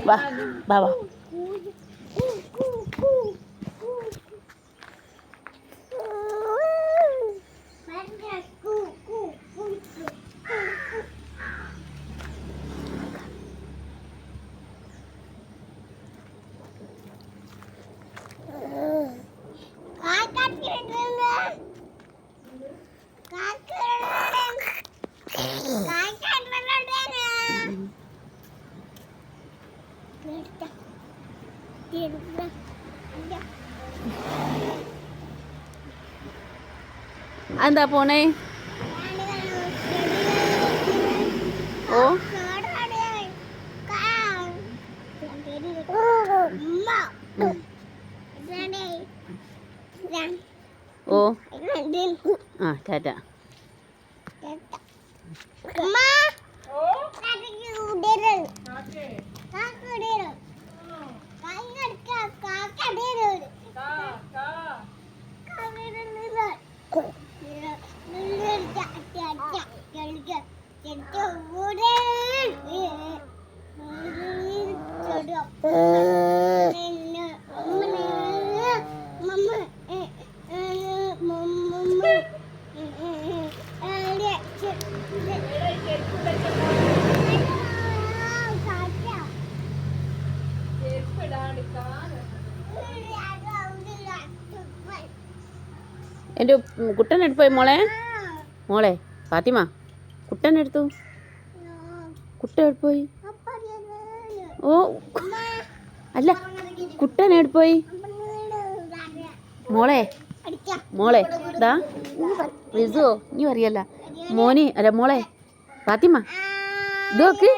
വാ വാ വാ. എന്താ പോണേ? ഓ ഓ ആ ടാറ്റ. എൻ്റെ കുട്ടനെടുത്ത് പോയി മോളെ. മോളെ ഫാത്തിമ കുട്ടനെടുത്തു. കുട്ട എടുത്ത് പോയി. ഓ അല്ല കുട്ടനെടുത്ത് പോയി മോളെ. മോളെ ഇതാ റിസോ നീ അറിയല്ല മോനി അല്ല മോളെ ഫാത്തിമ ഇത് നോക്ക്.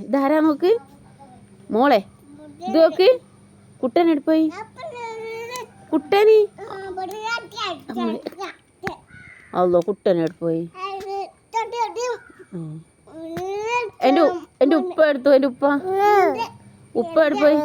ഇതാരാ നോക്ക് മോളെ. ഇത് നോക്ക് കുട്ടനെടുത്ത് പോയി. കുട്ടനി അല്ലോ കുട്ടനെടുത്ത് പോയി. എൻ്റെ ഉപ്പ എടുത്തു. എൻ്റെ ഉപ്പ എടുത്ത് പോയി.